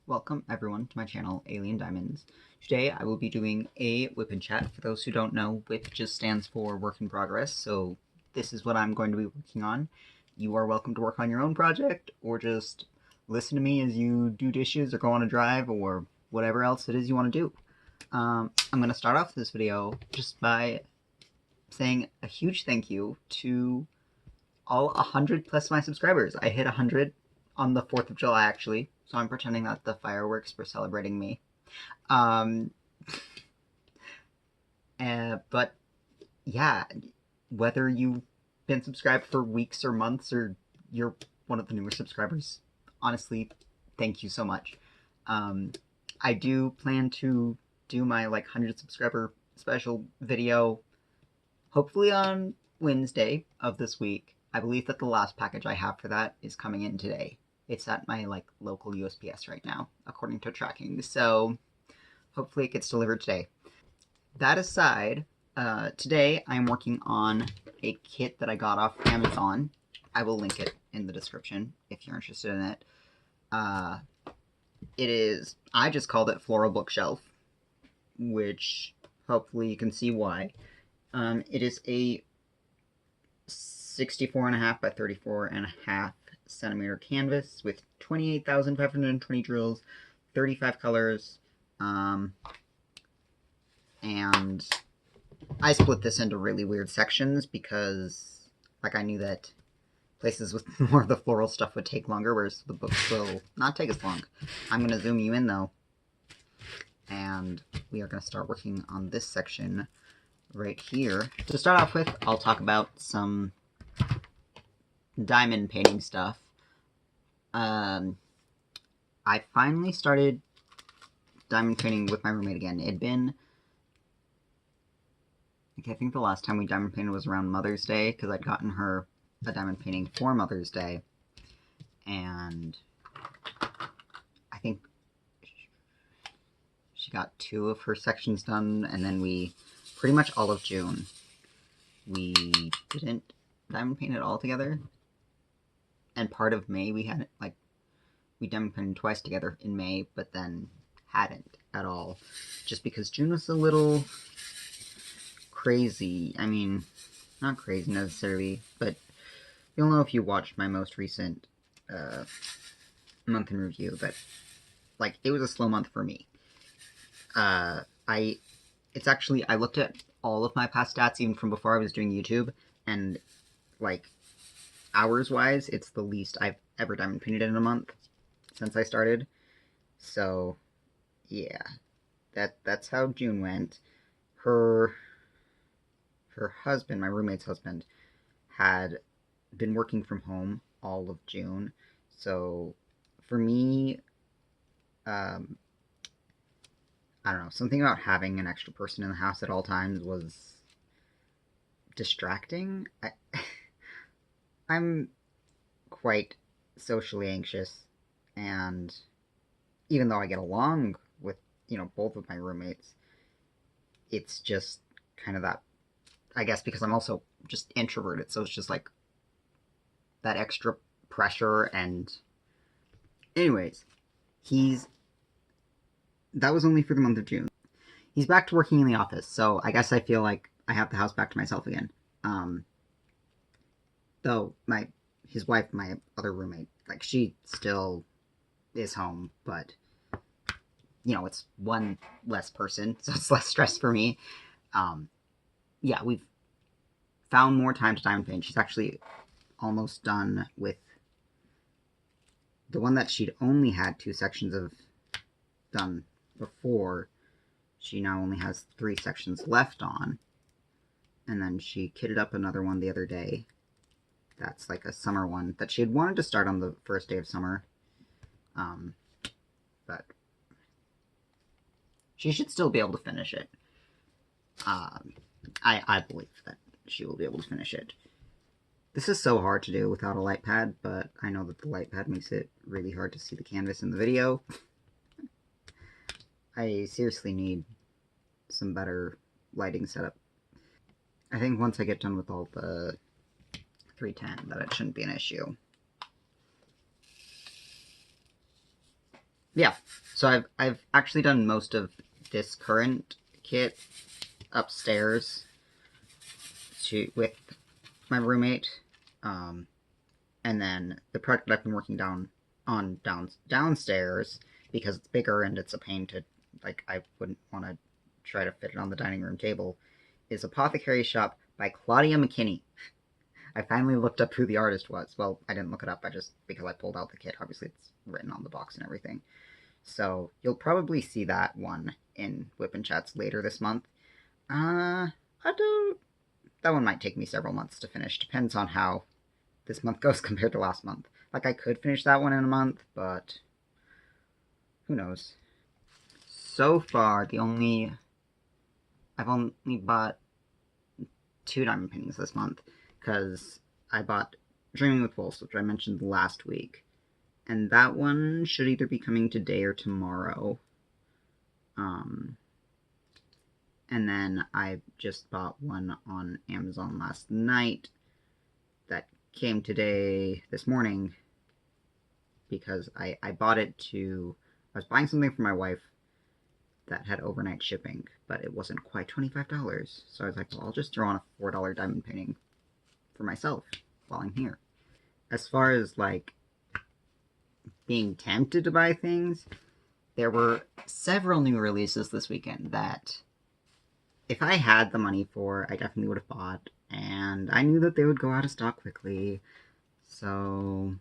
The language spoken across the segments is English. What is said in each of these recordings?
Welcome everyone to my channel, Alien Diamonds. Today I will be doing a WIP and chat. For those who don't know, WIP just stands for Work in Progress, so this is what I'm going to be working on. You are welcome to work on your own project, or just listen to me as you do dishes or go on a drive, or whatever else it is you want to do. I'm going to start off this video just by saying a huge thank you to all 100 plus my subscribers. I hit 100 on the 4th of July, actually, so I'm pretending that the fireworks were celebrating me. But yeah, whether you've been subscribed for weeks or months, or you're one of the newer subscribers, honestly, thank you so much. I do plan to do my 100 subscriber special video, hopefully on Wednesday of this week. I believe that the last package I have for that is coming in today. It's at my local USPS right now, according to tracking, so hopefully it gets delivered today. That aside, today I'm working on a kit that I got off Amazon. I will link it in the description if you're interested in it. It is, I just called it Floral Bookshelf, which hopefully you can see why. It is a 64.5 by 34.5 centimeter canvas with 28,520 drills, 35 colors, and I split this into really weird sections because, I knew that places with more of the floral stuff would take longer, whereas the books will not take as long. I'm going to zoom you in, though, and we are going to start working on this section right here. To start off with, I'll talk about some diamond painting stuff. I finally started diamond painting with my roommate again. It'd been, I think the last time we diamond painted was around Mother's Day, because I'd gotten her a diamond painting for Mother's Day, and I think she got 2 of her sections done, and then we, pretty much all of June, we didn't diamond paint it all together. And part of May we had we diamond painted twice together in May, but then hadn't at all, just because June was a little crazy. I mean, not crazy necessarily, but you'll know if you watched my most recent month in review that it was a slow month for me. I looked at all of my past stats, even from before I was doing YouTube, and hours-wise, it's the least I've ever diamond painted in a month since I started. So, yeah, that's how June went. Her husband, my roommate's husband, had been working from home all of June. So, for me, I don't know, something about having an extra person in the house at all times was distracting. I'm quite socially anxious, and even though I get along with, both of my roommates, it's just kind of that, I guess because I'm also just introverted, so it's just that extra pressure. And anyways, that was only for the month of June. He's back to working in the office, so I guess I feel like I have the house back to myself again. Though his wife, my other roommate, she still is home, but it's one less person, so it's less stress for me. Yeah, we've found more time to diamond paint. She's actually almost done with the one that she'd only had 2 sections of done before. She now only has 3 sections left on, and then she kitted up another one the other day. That's a summer one that she had wanted to start on the first day of summer, but she should still be able to finish it. I believe that she will be able to finish it. This is so hard to do without a light pad, but I know that the light pad makes it really hard to see the canvas in the video. I seriously need some better lighting setup. I think once I get done with all the 310, that it shouldn't be an issue. yeah, so I've actually done most of this current kit upstairs with my roommate, and then the project that I've been working downstairs, because it's bigger and it's a pain to, like, I wouldn't want to try to fit it on the dining room table, is Apothecary Shop by Claudia McKinney. I finally looked up who the artist was. Well, I didn't look it up. Because I pulled out the kit. Obviously, it's written on the box and everything. So you'll probably see that one in WIP and Chats later this month. I don't. That one might take me several months to finish. Depends on how this month goes compared to last month. Like, I could finish that one in a month, but who knows. So far, I've only bought 2 diamond paintings this month, because I bought Dreaming with Wolves, which I mentioned last week, and that one should either be coming today or tomorrow. And then I just bought one on Amazon last night that came this morning, because I bought it I was buying something for my wife that had overnight shipping, but it wasn't quite $25. So I was like, well, I'll just throw on a $4 diamond painting for myself while I'm here. As far as, like, being tempted to buy things, there were several new releases this weekend that, if I had the money for, I definitely would have bought, and I knew that they would go out of stock quickly, so,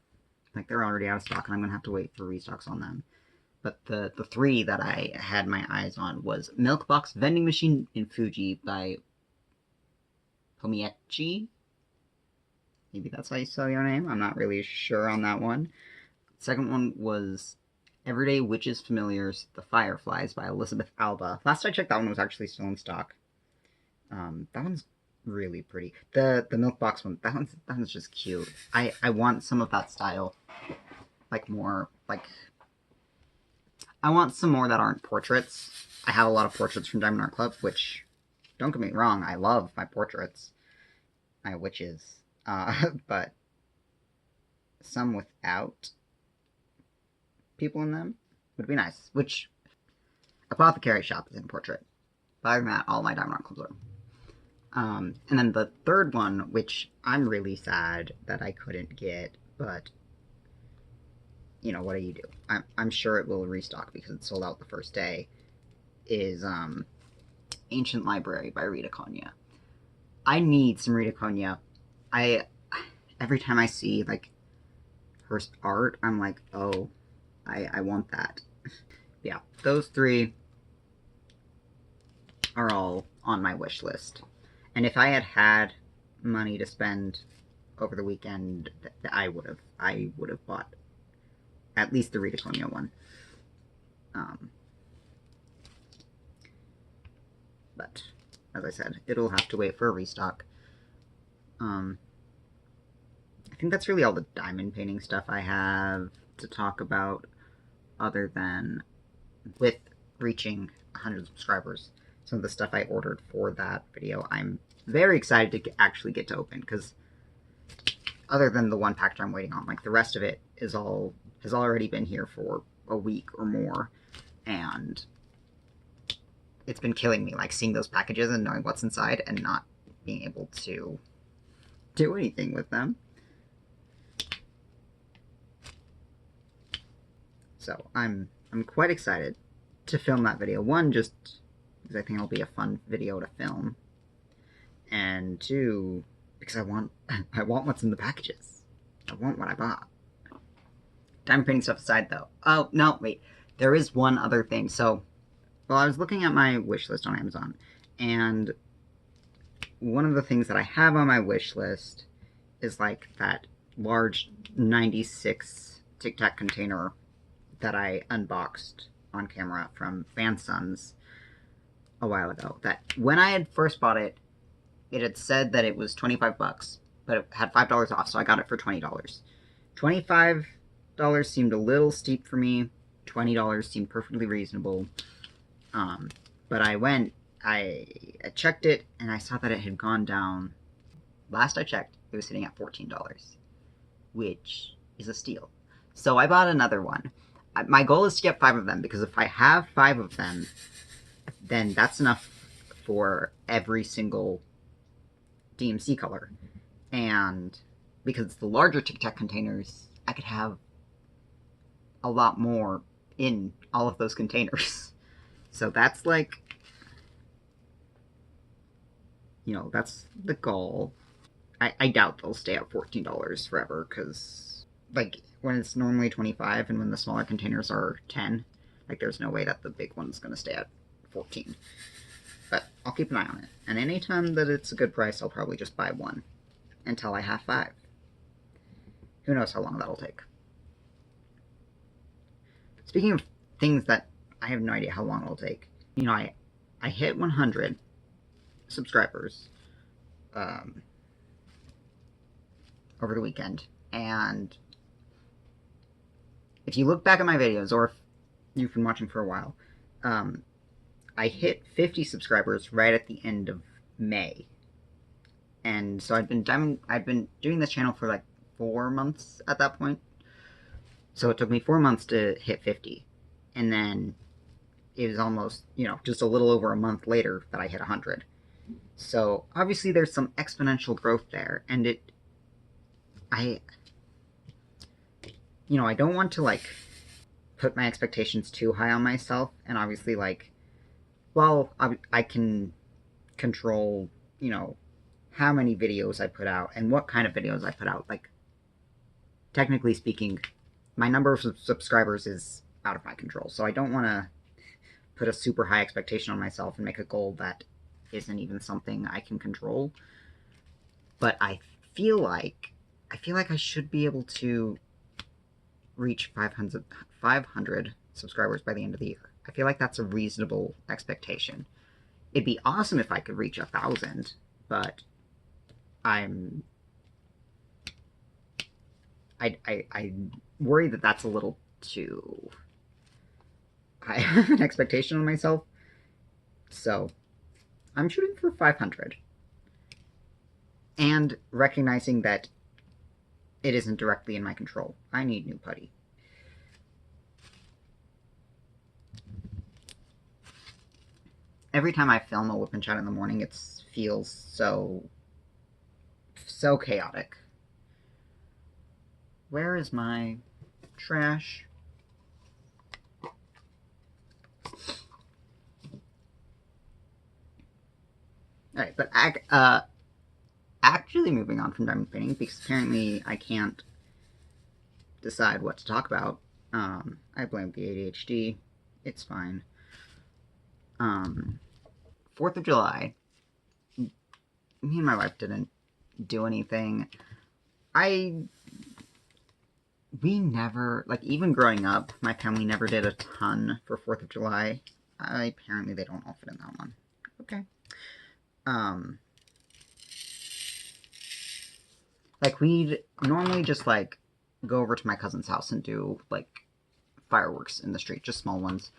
like, they're already out of stock, and I'm going to have to wait for restocks on them. But the 3 that I had my eyes on was Milk Box Vending Machine in Fuji by Pomiechi. Maybe that's how you spell your name. I'm not really sure on that one. Second one was Everyday Witches Familiars, The Fireflies by Elizabeth Alba. Last I checked, that one was actually still in stock. That one's really pretty. The Milk Box one, that one's just cute. I want some of that style. Like, more, like, I want some more that aren't portraits. I have a lot of portraits from Diamond Art Club, which, don't get me wrong, I love my portraits. My witches. But some without people in them would be nice. Which, Apothecary Shop is in portrait. But other than that, all my Diamond Art Clubs are. And then the third one, which I'm really sad that I couldn't get, but, you know, what do you do? I'm sure it will restock because it sold out the first day, is Ancient Library by Rita Konya. I need some Rita Konya. Every time I see, like, her art, I'm like, oh, I want that. Yeah, those 3 are all on my wish list. And if I had money to spend over the weekend, I would have bought at least the Rita Konya one. But, as I said, it'll have to wait for a restock. I think that's really all the diamond painting stuff I have to talk about, other than, with reaching 100 subscribers, some of the stuff I ordered for that video, I'm very excited to actually get to open, because other than the one package I'm waiting on, like, the rest of it has already been here for a week or more, and it's been killing me, like, seeing those packages and knowing what's inside and not being able to do anything with them. So I'm quite excited to film that video. 1, just because I think it'll be a fun video to film, and 2, because I want what's in the packages. I want what I bought. Diamond painting stuff aside, though. Oh, no, wait. There is one other thing. So, well, I was looking at my wish list on Amazon, and one of the things that I have on my wish list is, like, that large 96 Tic Tac container that I unboxed on camera from Fansons a while ago. That, when I had first bought it, it had said that it was $25, but it had $5 off, so I got it for $20. $25 seemed a little steep for me. $20 seemed perfectly reasonable. But I checked it, and I saw that it had gone down. Last I checked, it was sitting at $14, which is a steal. So I bought another one. My goal is to get 5 of them, because if I have 5 of them, then that's enough for every single DMC color. And because it's the larger Tic Tac containers, I could have a lot more in all of those containers. So that's like, that's the goal. I doubt they'll stay at $14 forever, because like when it's normally 25 and when the smaller containers are 10, like there's no way that the big one's going to stay at 14. But I'll keep an eye on it. And anytime that it's a good price, I'll probably just buy one until I have 5. Who knows how long that'll take. Speaking of things that I have no idea how long it'll take, I hit 100 subscribers over the weekend, and if you look back at my videos, or if you've been watching for a while, I hit 50 subscribers right at the end of May. And so I've been doing this channel for like 4 months at that point. So it took me 4 months to hit 50. And then it was almost, just a little over a month later that I hit 100. So obviously there's some exponential growth there, and I don't want to like put my expectations too high on myself, and obviously like, well, I can control, how many videos I put out and what kind of videos I put out. Like, technically speaking, my number of subscribers is out of my control, so I don't want to put a super high expectation on myself and make a goal that isn't even something I can control. But I feel like I should be able to reach 500 subscribers by the end of the year. I feel like that's a reasonable expectation. It'd be awesome if I could reach 1,000, but I worry that that's a little too high an expectation on myself. So I'm shooting for 500. And recognizing that it isn't directly in my control. I need new putty. Every time I film a whip and chat in the morning, it feels so chaotic. Where is my trash? Alright, but actually moving on from diamond painting, because apparently I can't decide what to talk about. I blame the ADHD. It's fine. 4th of July. Me and my wife didn't do anything. We never, like, even growing up, my family never did a ton for 4th of July. Apparently they don't all fit in that one. Okay. Like, we'd normally just, like, go over to my cousin's house and do, like, fireworks in the street, just small ones,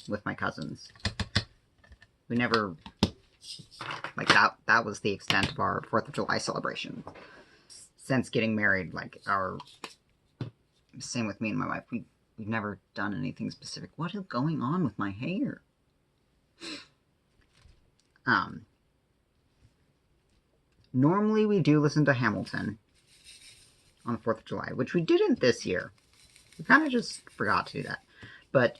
with my cousins. We never, like, that was the extent of our 4th of July celebration. Since getting married, like, same with me and my wife, we've never done anything specific. What is going on with my hair? Normally we do listen to Hamilton on the 4th of July, which we didn't this year. We kind of just forgot to do that. But,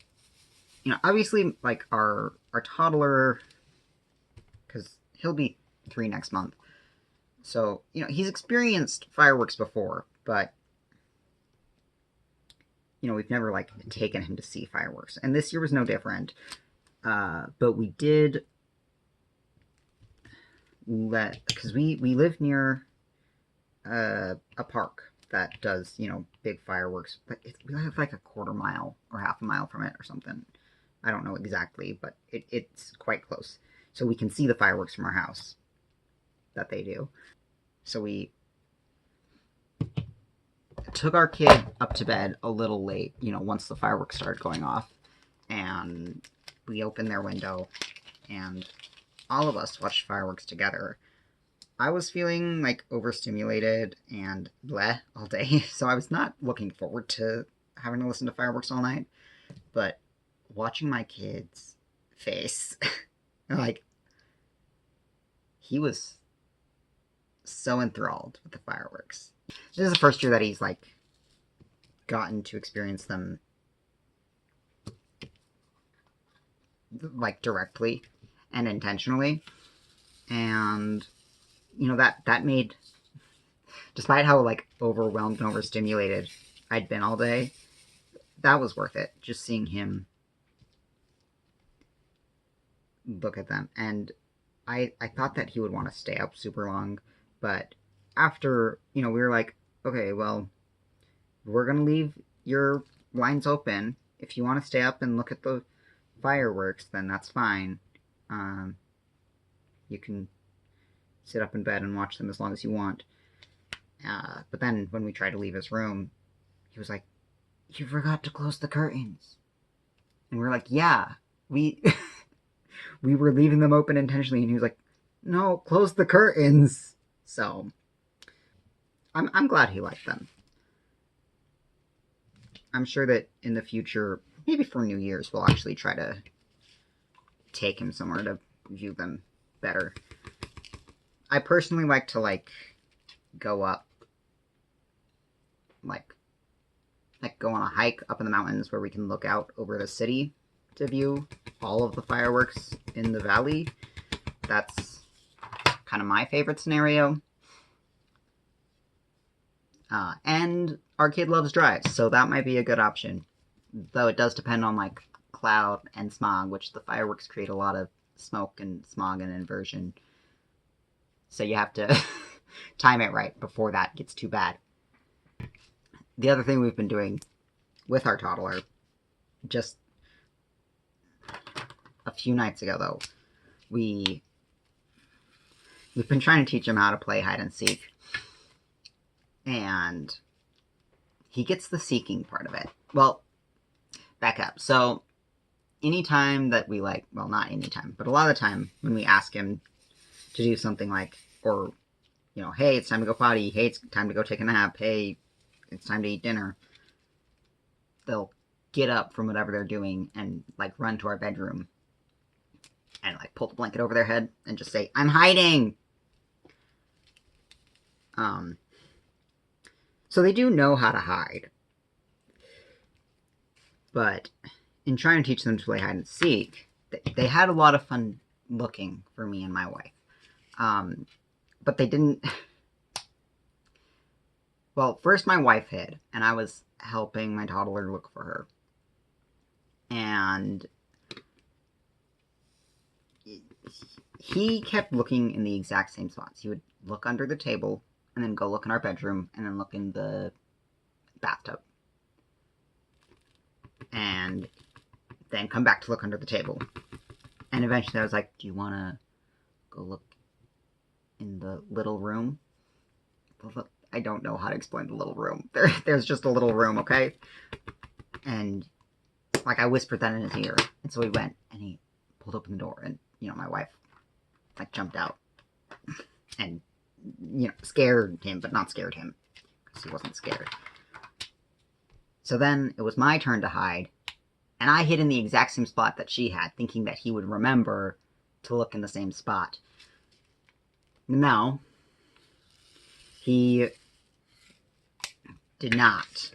obviously, like, our toddler, because he'll be 3 next month, so, he's experienced fireworks before, but, we've never, like, taken him to see fireworks. And this year was no different. But we did because we live near a park that does, big fireworks, but we live like a quarter mile or half a mile from it or something. I don't know exactly, but it's quite close. So we can see the fireworks from our house that they do. So we took our kid up to bed a little late, once the fireworks started going off, and we opened their window, and all of us watched fireworks together. I was feeling like overstimulated and bleh all day, so I was not looking forward to having to listen to fireworks all night. But watching my kid's face, like, he was so enthralled with the fireworks. This is the first year that he's like gotten to experience them like directly and intentionally, and you know that made, despite how like overwhelmed and overstimulated I'd been all day, that was worth it. Just seeing him look at them, and I thought that he would want to stay up super long, but after, you know, we were like, okay, well, we're gonna leave your blinds open. If you want to stay up and look at the fireworks, then that's fine. Um, you can sit up in bed and watch them as long as you want. But then when we tried to leave his room, he was like, "You forgot to close the curtains," and we were like, "Yeah, we we were leaving them open intentionally," and he was like, "No, close the curtains." So I'm glad he liked them. I'm sure that in the future, maybe for New Year's, we'll actually try to take him somewhere to view them better. I personally like to go up, like go on a hike up in the mountains where we can look out over the city to view all of the fireworks in the valley. That's kind of my favorite scenario. And our kid loves drives, so that might be a good option. Though it does depend on like cloud and smog, which the fireworks create a lot of smoke and smog and inversion. So you have to time it right before that gets too bad. The other thing we've been doing with our toddler, just a few nights ago though, we've been trying to teach him how to play hide and seek. And he gets the seeking part of it. Well, back up. So anytime that we well, not anytime, but a lot of the time when we ask him to do something like, or, you know, hey, it's time to go potty, hey, it's time to go take a nap, hey, it's time to eat dinner, they'll get up from whatever they're doing and like run to our bedroom and like pull the blanket over their head and just say, "I'm hiding." So they do know how to hide. But in trying to teach them to play hide and seek, they had a lot of fun looking for me and my wife. But they didn't. Well, first my wife hid, and I was helping my toddler look for her. And he kept looking in the exact same spots. He would look under the table, and then go look in our bedroom, and then look in the bathtub. And then come back to look under the table. And eventually I was like, "Do you want to go look in the little room?" I don't know how to explain the little room. There's just a little room, okay? And like I whispered that in his ear. And so he went and he pulled open the door, and you know, my wife like jumped out and, you know, scared him, but not scared him because he wasn't scared. So then it was my turn to hide, and I hid in the exact same spot that she had, thinking that he would remember to look in the same spot. No, he did not.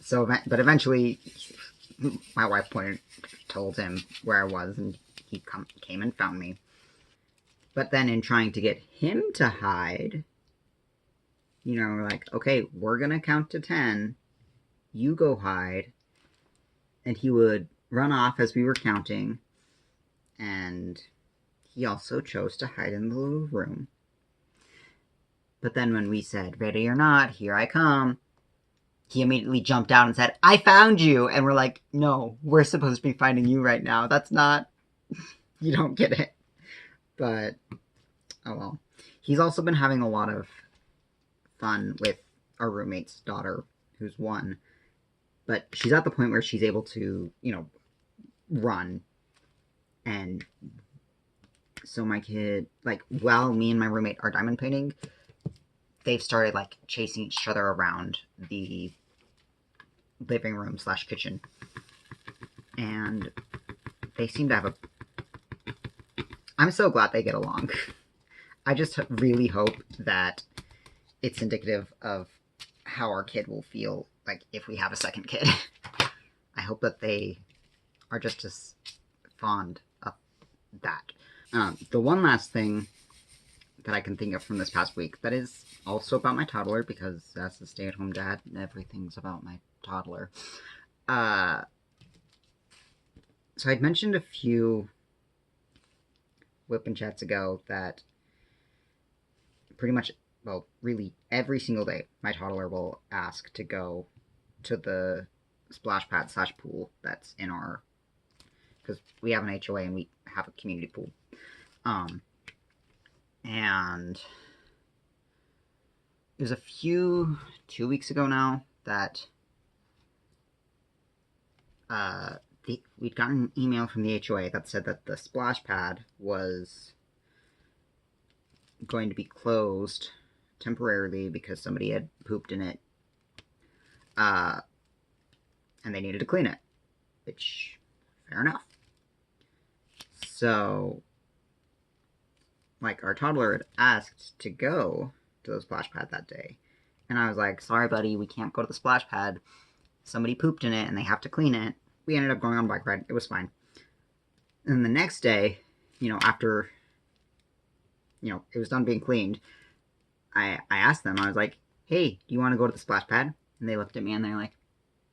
So, but eventually, my wife told him where I was, and he came and found me. But then in trying to get him to hide, you know, we're like, okay, we're gonna count to 10. You go hide. And he would run off as we were counting. And he also chose to hide in the little room. But then when we said, "Ready or not, here I come," he immediately jumped out and said, "I found you." And we're like, "No, we're supposed to be finding you right now. That's not, you don't get it." But, oh well. He's also been having a lot of fun with our roommate's daughter, who's 1. But she's at the point where she's able to, you know, run and So my kid, like, while me and my roommate are diamond painting, they've started, like, chasing each other around the living room / kitchen. And they seem to have a... I'm so glad they get along. I just really hope that it's indicative of how our kid will feel, like, if we have a second kid. I hope that they are just as fond of that. The one last thing that I can think of from this past week that is also about my toddler, because as a stay-at-home dad, everything's about my toddler. So I'd mentioned a few WIP and chats ago that pretty much, well, really every single day, my toddler will ask to go to the splash pad / pool that's in our, because we have an HOA and we have a community pool. And it was a 2 weeks ago now that we'd gotten an email from the HOA that said that the splash pad was going to be closed temporarily because somebody had pooped in it, and they needed to clean it, which, fair enough. So, like, our toddler had asked to go to the splash pad that day, and I was like, sorry buddy, we can't go to the splash pad, somebody pooped in it and they have to clean it. We ended up going on a bike ride, it was fine. And the next day, after it was done being cleaned, I asked them, I was like, hey, do you want to go to the splash pad? And they looked at me and they're like,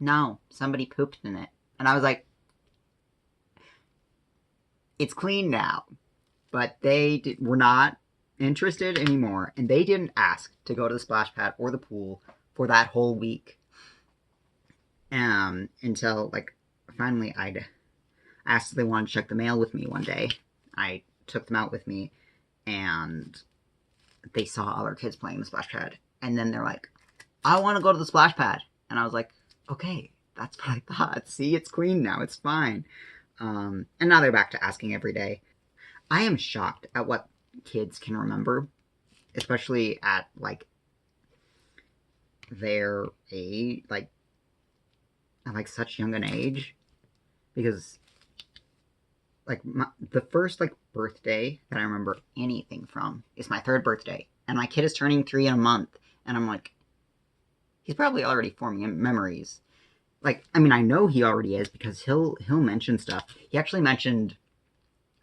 no, somebody pooped in it. And I was like, it's clean now. But they were not interested anymore, and they didn't ask to go to the splash pad or the pool for that whole week. Until, like, finally I'd asked if they wanted to check the mail with me one day. I took them out with me, and they saw other kids playing the splash pad. And then they're like, I want to go to the splash pad. And I was like, okay, that's what I thought. See, it's clean now. It's fine. And now they're back to asking every day. I am shocked at what kids can remember, especially at, like, their age, at such young an age, because, like, the first, like, birthday that I remember anything from is my 3rd birthday, and my kid is turning 3 in a month, and I'm like, he's probably already forming memories. Like, I mean, I know he already is, because he'll mention stuff. He actually mentioned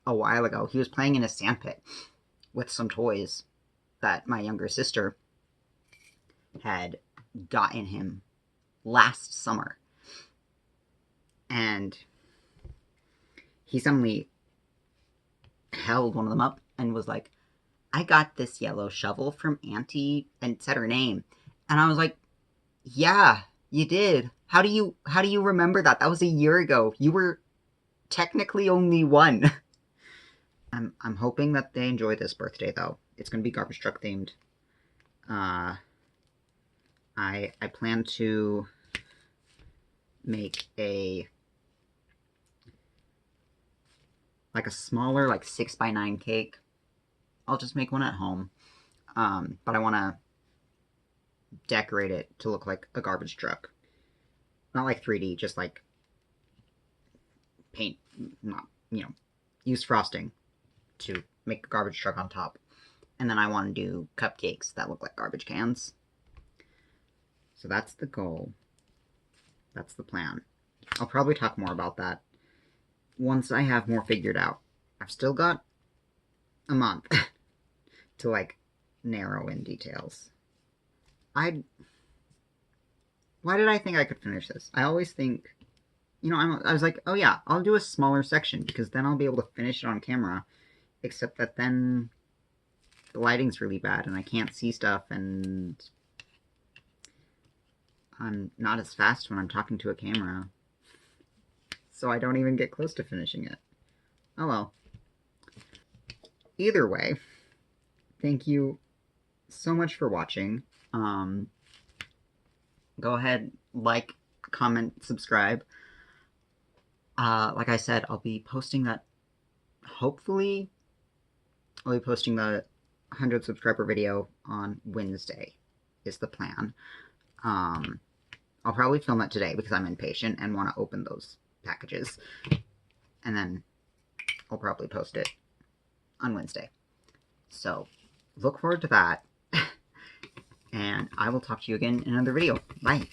a while ago, he was playing in a sandpit with some toys that my younger sister had gotten him last summer. And he suddenly held one of them up and was like, I got this yellow shovel from Auntie, and said her name. And I was like, yeah, you did. How do you remember that? That was a year ago. You were technically only 1. I'm hoping that they enjoy this birthday, though. It's going to be garbage truck themed. I plan to make a smaller, 6x9 cake. I'll just make one at home. But I want to decorate it to look like a garbage truck. Not like 3D, just like paint, not, use frosting to make a garbage truck on top. And then I want to do cupcakes that look like garbage cans. So that's the goal. That's the plan. I'll probably talk more about that once I have more figured out. I've still got a month to, narrow in details. Why did I think I could finish this? I always think, I was like, oh yeah, I'll do a smaller section, because then I'll be able to finish it on camera. Except that then the lighting's really bad, and I can't see stuff, and I'm not as fast when I'm talking to a camera. So I don't even get close to finishing it. Oh well. Either way, thank you so much for watching. Go ahead, like, comment, subscribe. Like I said, I'll be posting that hopefully I'll be posting the 100 subscriber video on Wednesday, is the plan. I'll probably film it today because I'm impatient and want to open those packages. And then I'll probably post it on Wednesday. So look forward to that. And I will talk to you again in another video. Bye.